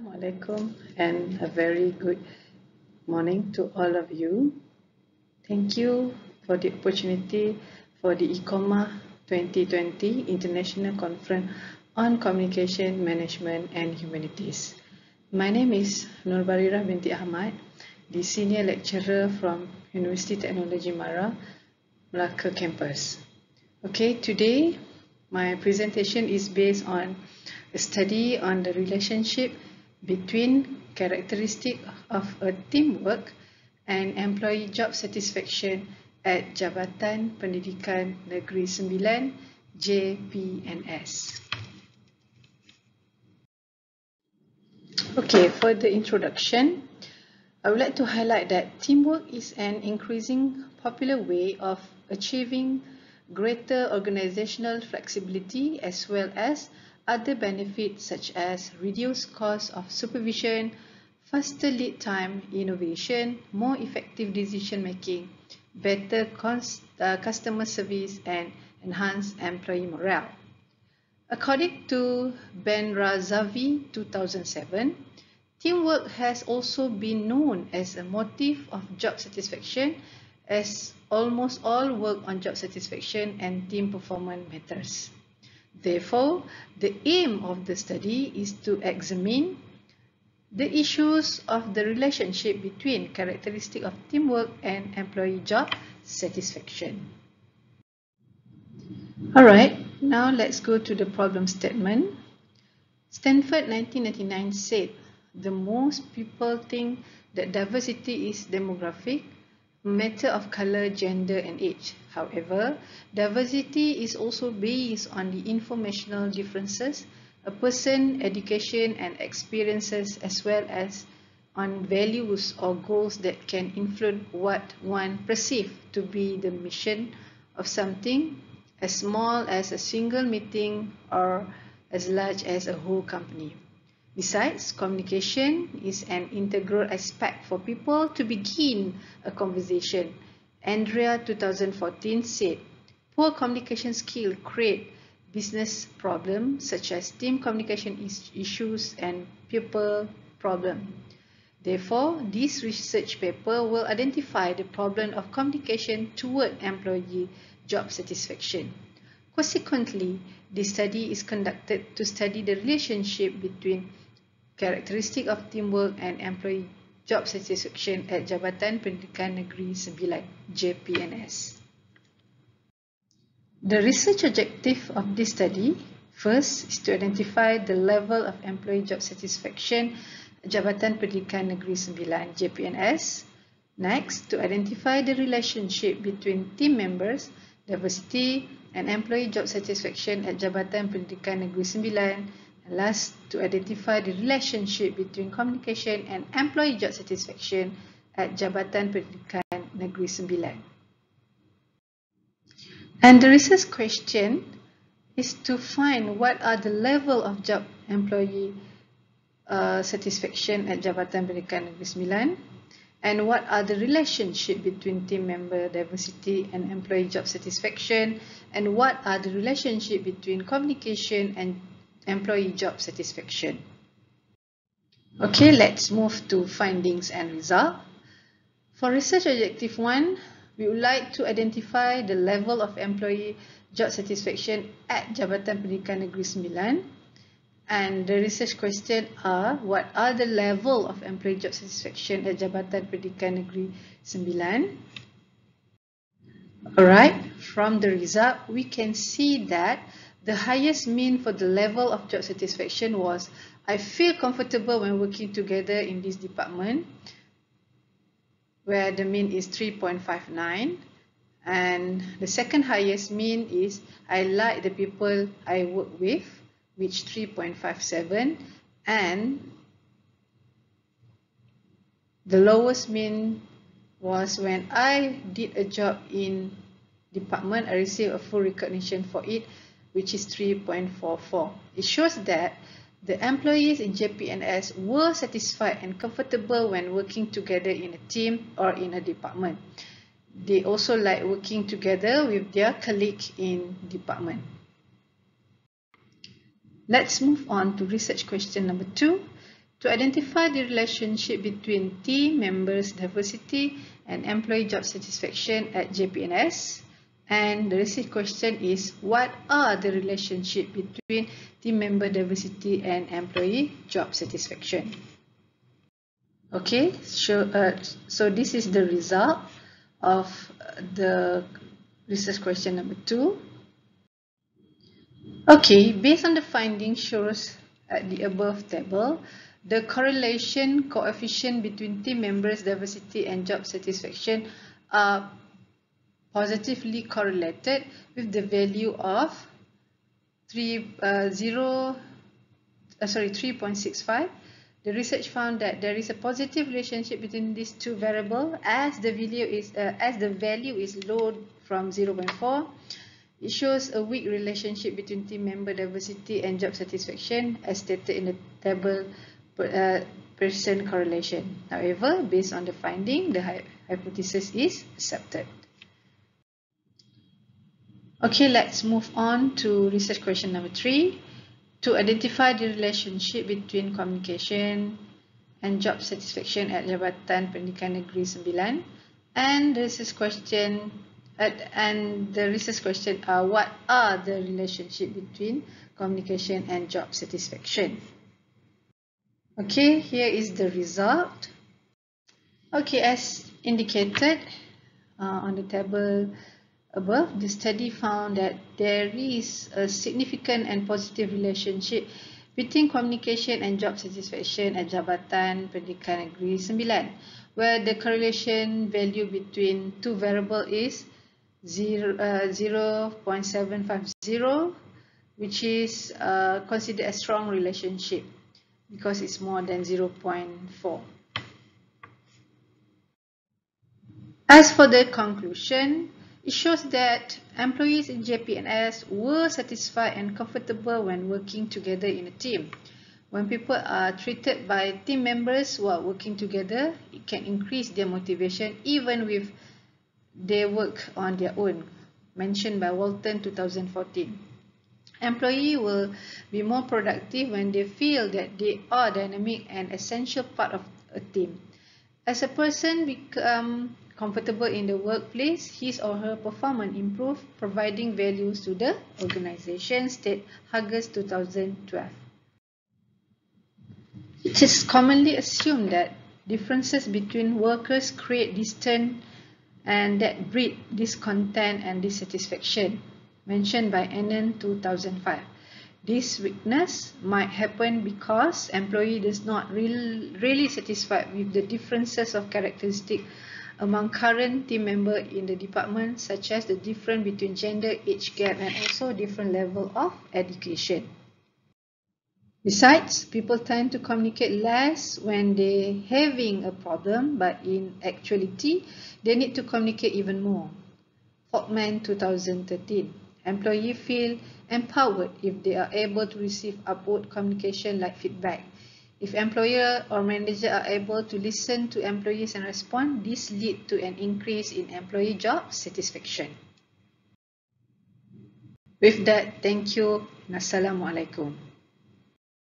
Assalamualaikum and a very good morning to all of you. Thank you for the opportunity for the ICCOMAH 2020 International Conference on Communication Management and Humanities. My name is Nurbarirah binti Ahmad, the Senior Lecturer from University Technology Mara, Melaka campus. Okay, today my presentation is based on a study on the relationship between characteristics of a teamwork and employee job satisfaction at Jabatan Pendidikan Negeri Sembilan, JPNS. Okay, for the introduction, I would like to highlight that teamwork is an increasing popular way of achieving greater organizational flexibility as well as other benefits such as reduced cost of supervision, faster lead time, innovation, more effective decision making, better customer service, and enhanced employee morale. According to Ben Razavi 2007, teamwork has also been known as a motive of job satisfaction, as almost all work on job satisfaction and team performance matters. Therefore, the aim of the study is to examine the issues of the relationship between characteristics of teamwork and employee job satisfaction. Alright, now let's go to the problem statement. Stanford 1999 said, the most people think that diversity is demographic, matter of color, gender, and age. However, diversity is also based on the informational differences, a person's education and experiences, as well as on values or goals that can influence what one perceives to be the mission of something, as small as a single meeting or as large as a whole company. Besides, communication is an integral aspect for people to begin a conversation. Andrea 2014 said, poor communication skills create business problems such as team communication issues and people problems. Therefore, this research paper will identify the problem of communication toward employee job satisfaction. Consequently, this study is conducted to study the relationship between characteristic of teamwork and employee job satisfaction at Jabatan Pendidikan Negeri Sembilan, JPNS. The research objective of this study, first, is to identify the level of employee job satisfaction at Jabatan Pendidikan Negeri Sembilan, JPNS. Next, to identify the relationship between team members, diversity, and employee job satisfaction at Jabatan Pendidikan Negeri Sembilan. Last, to identify the relationship between communication and employee job satisfaction at Jabatan Pendidikan Negeri Sembilan. And the research question is to find what are the level of job employee satisfaction at Jabatan Pendidikan Negeri Sembilan, and what are the relationship between team member diversity and employee job satisfaction, and what are the relationship between communication and employee job satisfaction. Okay, let's move to findings and result. For research objective 1, we would like to identify the level of employee job satisfaction at Jabatan Pendidikan Negeri Sembilan. And the research question are, what are the level of employee job satisfaction at Jabatan Pendidikan Negeri Sembilan? Alright, from the result, we can see that the highest mean for the level of job satisfaction was, I feel comfortable when working together in this department, where the mean is 3.59. And the second highest mean is, I like the people I work with, which 3.57. And the lowest mean was when I did a job in department, I received a full recognition for it, which is 3.44. It shows that the employees in JPNS were satisfied and comfortable when working together in a team or in a department. They also like working together with their colleague in department. Let's move on to research question number 2. To identify the relationship between team members' diversity and employee job satisfaction at JPNS. And the research question is, what are the relationship between team member diversity and employee job satisfaction? Okay, so this is the result of the research question number 2. Okay, based on the findings shows at the above table, the correlation coefficient between team members' diversity and job satisfaction are positively correlated with the value of 3.65. The research found that there is a positive relationship between these two variables as the value is low from 0.4. It shows a weak relationship between team member diversity and job satisfaction as stated in the table Pearson correlation. However, based on the finding, the hypothesis is accepted. Okay, let's move on to research question number 3. To identify the relationship between communication and job satisfaction at Jabatan Pendidikan Negeri Sembilan. And the research question are, what are the relationship between communication and job satisfaction? Okay, here is the result. Okay, as indicated on the table above, the study found that there is a significant and positive relationship between communication and job satisfaction at Jabatan Pendidikan Negeri Sembilan, where the correlation value between two variables is 0.750, which is considered a strong relationship because it's more than 0.4. As for the conclusion, it shows that employees in JPNS were satisfied and comfortable when working together in a team. When people are treated by team members who are working together, it can increase their motivation even if they work on their own, mentioned by Walton 2014. Employees will be more productive when they feel that they are dynamic and essential part of a team. As a person becomes comfortable in the workplace, his or her performance improves, providing values to the organization, state August 2012. It is commonly assumed that differences between workers create distance and that breed discontent and dissatisfaction, mentioned by Annan 2005. This weakness might happen because employee is not really satisfied with the differences of characteristics among current team members in the department, such as the difference between gender, age gap, and also different level of education. Besides, people tend to communicate less when they're having a problem, but in actuality, they need to communicate even more. Folkman 2013. Employees feel empowered if they are able to receive upward communication like feedback. If employer or manager are able to listen to employees and respond, this leads to an increase in employee job satisfaction. With that, thank you. Assalamualaikum.